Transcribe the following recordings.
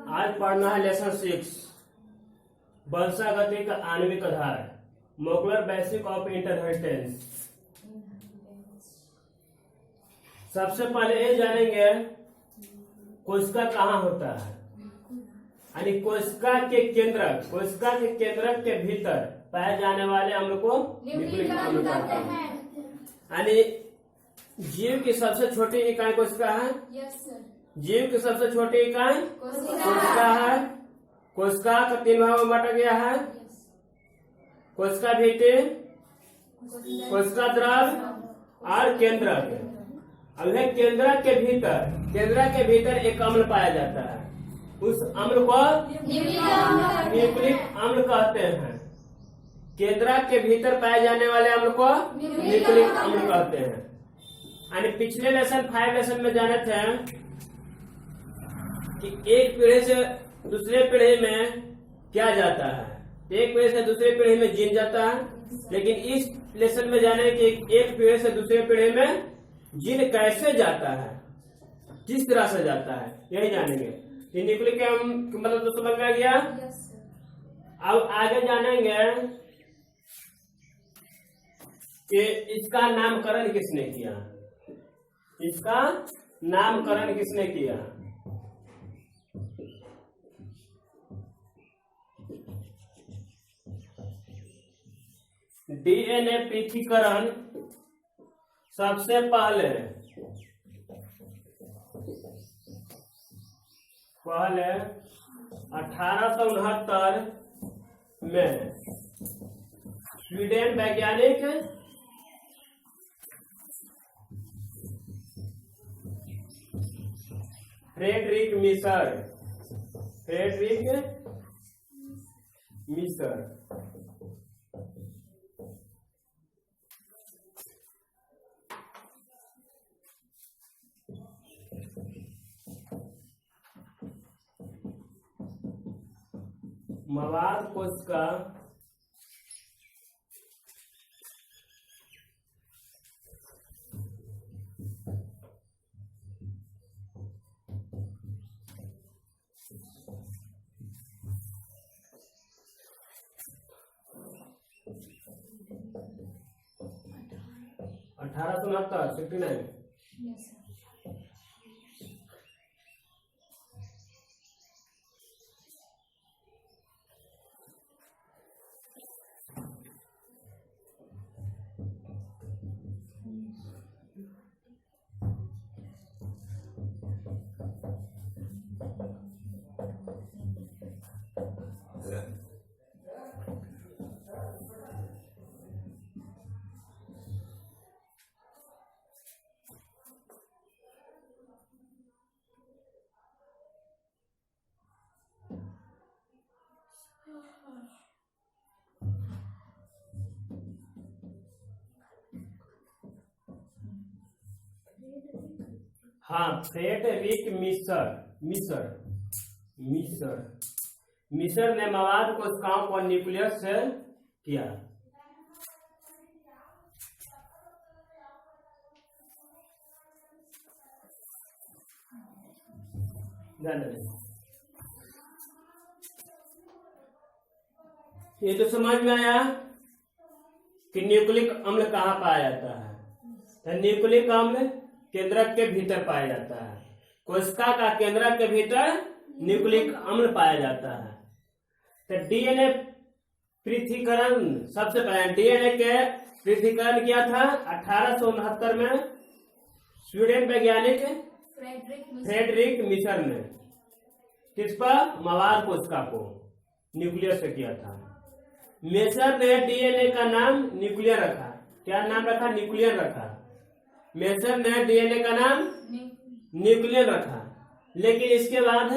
आज पढ़ना है लेसन 6 वंशागति का आणविक आधार, मोलेकुलर बेसिक ऑफ इनहेरिटेंस। सबसे पहले ये जानेंगे कोशिका कहाँ होता है, यानी कोशिका के केंद्रक के भीतर पाए जाने वाले अम्ल को न्यूक्लिक अम्ल कहते हैं। यानी जीव की सबसे छोटी इकाई कोशिका है। जीव की सबसे छोटी इकाई कोशिका है। कोशिका का 3 भागों में बांटा गया है। कोशिका भित्ति, कोशिका द्रव और केंद्रक। अब है केंद्रक के भीतर एक अम्ल पाया जाता है, उस अम्ल को न्यूक्लिक अम्ल कहते हैं। केंद्रक के भीतर पाए जाने वाले अम्ल को न्यूक्लिक अम्ल कहते हैं। यानी पिछले लेसन 5 लेसन में जाने थे कि एक पीढ़ी से दूसरे पीढ़ी में क्या जाता है, एक पीढ़ी से दूसरे पीढ़ी में जीन जाता है। लेकिन इस लेसन में जाने कि एक पीढ़ी से दूसरे पीढ़ी में जीन कैसे जाता है, किस तरह से जाता है, यही जानेंगे। न्यूक्लिक मतलब तो समझ में आ गया। अब आगे जानेंगे कि इसका नामकरण किसने किया। इसका नामकरण किसने किया? डीएनए पृथक्करण सबसे पहले 1869 में स्वीडन वैज्ञानिक फ्रेडरिक मिसर मवाद कोशिका अठारह सौ 69। हाँ, फ्रेडरिक मिसर ने मवाद कोशिकाओं को न्यूक्लियस से किया। ये तो समझ में आया कि न्यूक्लिक अम्ल कहाँ पाया जाता है। तो न्यूक्लिक अम्ल केंद्रक के भीतर पाया जाता है। कोशिका का केंद्रक के भीतर न्यूक्लिक अम्ल पाया जाता है। तो डीएनए पृथक्करण सबसे पहले डीएनए के पृथक्करण किया था 1869 में स्वीडन वैज्ञानिक फ्रेडरिक मिसर ने। किस पर? मवाद कोशिका को न्यूक्लियस से किया था। मिसर ने डीएनए का नाम न्यूक्लियर रखा। क्या नाम रखा? न्यूक्लियर रखा। मिसर ने डीएनए का नाम न्यूक्लियर रखा। लेकिन इसके बाद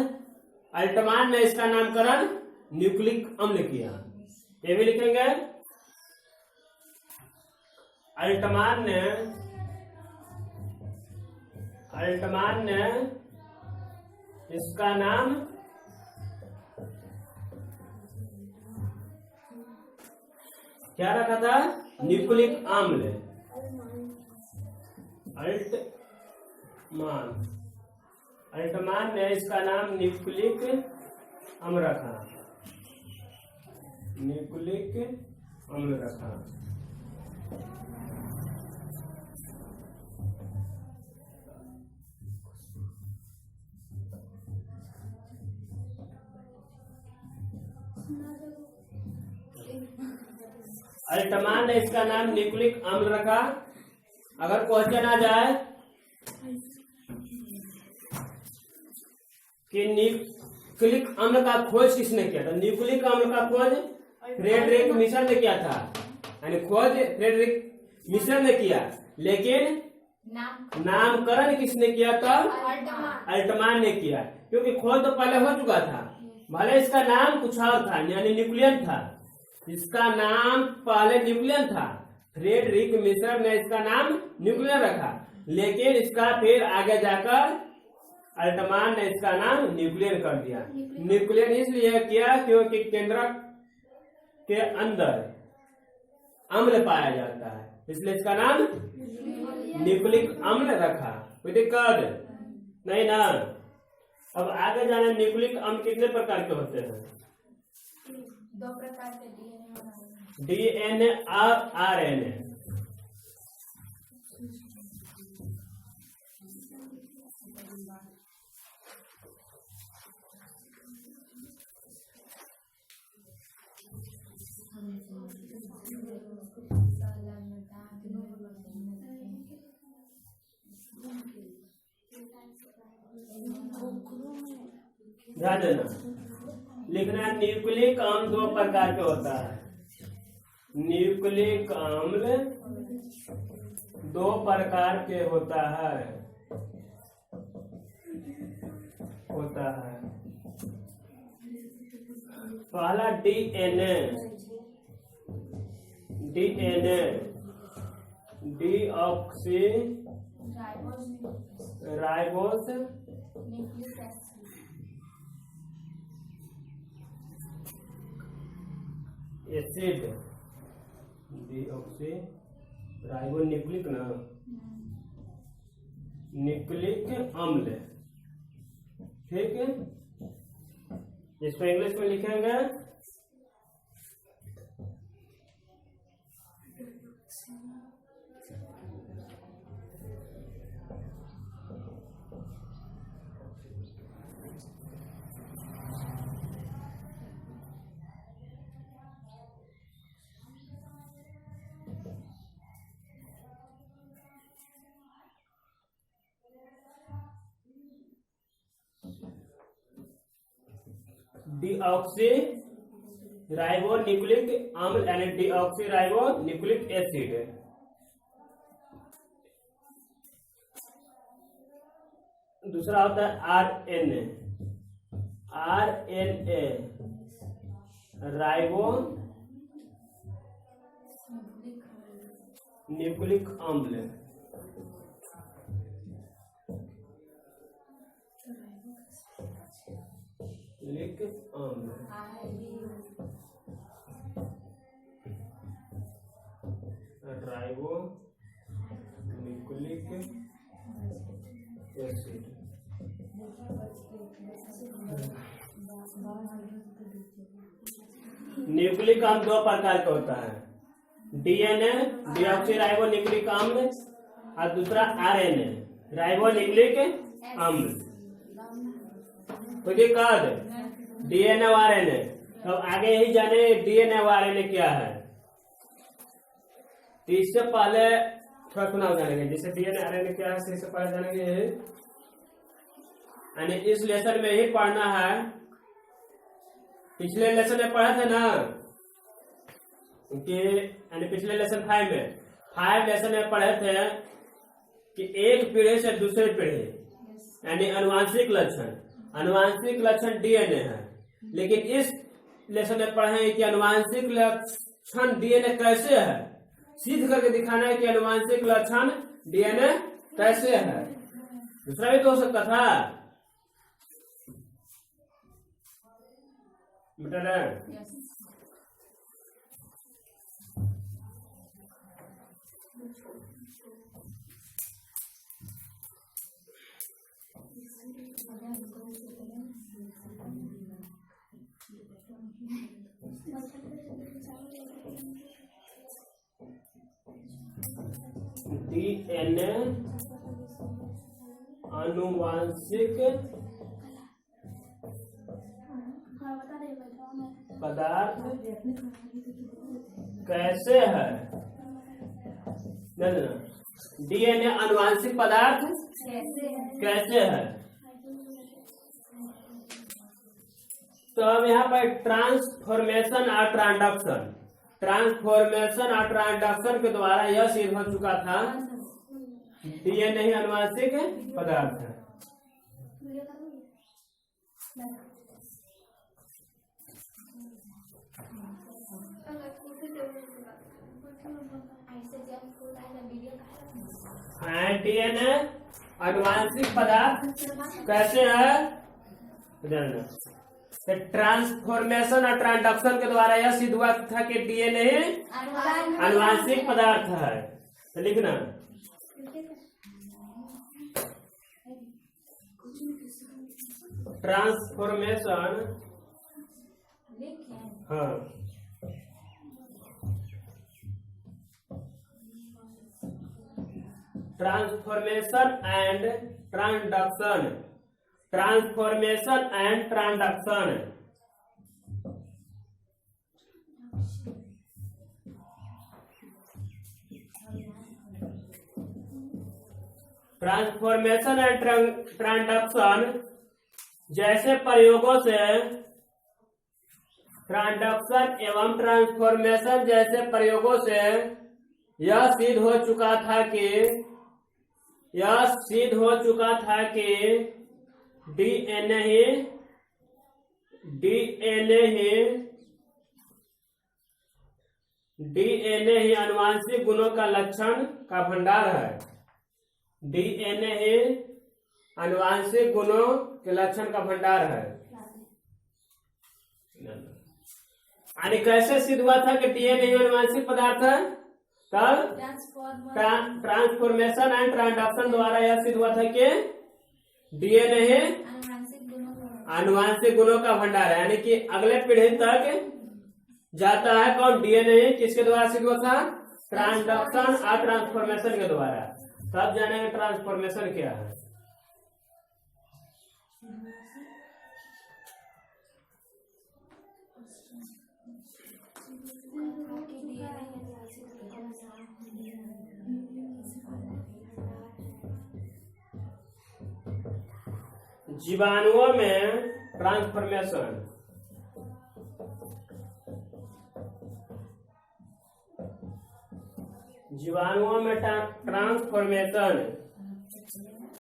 अल्टमान ने इसका नामकरण न्यूक्लिक अम्ल किया। ये भी लिखेंगे। अल्टमान ने इसका नाम क्या रखा था? न्यूक्लिक अम्ल। मान। अल्टमान ने इसका नाम न्यूक्लिक अम्ल रखा, न्यूक्लिक अम्ल रखा। अल्टमान ने इसका नाम न्यूक्लिक अम्ल रखा। अगर क्वेश्चन आ जाए कि न्यूक्लिक अम्ल का खोज किसने किया था, न्यूक्लिक अम्ल का खोज फ्रेडरिक मिशर ने किया था, यानी खोज फ्रेडरिक मिशर ने किया, लेकिन नामकरण किसने किया था, अल्टमान ने किया। क्योंकि खोज तो पहले हो चुका था, भले इसका नाम कुछ और था, यानी न्यूक्लियन था, इसका नाम पहले न्यूक्लियन था, फ्रेडरिक मिशर ने इसका नाम न्यूक्लियन रखा, लेकिन इसका फिर आगे जाकर अल्टमान ने इसका नाम न्यूक्लियन कर दिया। न्यूक्लियन इसलिए किया क्योंकि केंद्रक के अंदर अम्ल पाया जाता है, इसलिए इसका नाम न्यूक्लिक अम्ल रखा। कोई दिक्कत नहीं ना। अब आगे जाने, न्यूक्लिक अम्ल कितने प्रकार के होते हैं? 2 प्रकार के, डीएनए और आरएनए। ध्यान देना, लिखना है न्यूक्लिक अम्ल 2 प्रकार के होता है। न्यूक्लिक अम्ल 2 प्रकार के होता है। पहला DNA, deoxy ribose acid, deoxy ribo nucleic ना, न्यूक्लिक अम्ल। ठीक है, इसको इंग्लिश में लिखेंगे डीऑक्सी राइबो न्यूक्लिक अम्ल, यानी डीऑक्सी राइबो न्यूक्लिक एसिड। दूसरा होता है आरएनए, आरएनए राइबो न्यूक्लिक अम्ल। Ribo nucleic acid. न्यूक्लिक अम्ल 2 प्रकार का होता है, डीएनए डीऑक्सी राइबो न्यूक्लिक अम्ल, और दूसरा आरएनए राइबो न्यूक्लिक अम्ल। तो दिक्कत डीएनए और आरएनए, तो आगे यही जाने डीएनए और आरएनए क्या है। तो इससे पहले थोड़ा सुना जानेंगे, जैसे डीएनए आरएनए क्या है, इससे पहले जानेंगे, यानी इस लेसन में ही पढ़ना है। पिछले लेसन में पढ़ा था ना कि, यानी पिछले लेसन 5 में, 5 लेसन में पढ़े थे कि एक पीढ़ी से दूसरे पीढ़ी, यानी अनुवांशिक लक्षण, अनुवांशिक लक्षण डीएनए है। लेकिन इस लेसन में पढ़े हैं कि अनुवांशिक लक्षण डीएनए कैसे है, सिद्ध करके दिखाना है कि अनुवांशिक लक्षण डीएनए कैसे है। दूसरा भी तो हो सकता था बेटा। डीएनए आनुवांशिक पदार्थ कैसे है? नहीं, डीएनए आनुवांशिक पदार्थ कैसे है? तो अब यहाँ पर ट्रांसफॉर्मेशन और ट्रांसडक्शन के द्वारा यह सिद्ध हो चुका था डीएनए ही आनुवांशिक पदार्थ है। डीएनए आनुवांशिक पदार्थ कैसे है? ट्रांसफॉर्मेशन और ट्रांसडक्शन के द्वारा यह सिद्ध हुआ था कि डीएनए आनुवांशिक पदार्थ है। तो लिखना ट्रांसफॉर्मेशन, हाँ, transformation and transduction, transformation and transduction. Transformation and transduction जैसे प्रयोगों से, ट्रांसडक्शन एवं ट्रांसफॉर्मेशन जैसे प्रयोगों से यह सिद्ध हो चुका था कि डीएनए ही आनुवांशिक गुणों का लक्षण का भंडार है। डीएनए ही आनुवांशिक गुणों के लक्षण का भंडार है। यानी कैसे सिद्ध हुआ था कि डीएनए ही आनुवांशिक पदार्थ है? तब ट्रांसफॉर्मेशन एंड ट्रांसडक्शन द्वारा यह सिद्ध हुआ था कि डीएनए है आनुवांशिक गुणों का भंडार है। यानी कि अगले पीढ़ी तक जाता है कौन? डीएनए किसके द्वारा सिद्ध हुआ था? ट्रांसडक्शन और ट्रांसफॉर्मेशन के द्वारा। तब जानेंगे ट्रांसफॉर्मेशन क्या है। जीवाणुओं में ट्रांसफॉर्मेशन, जीवाणुओं में ट्रांसफॉर्मेशन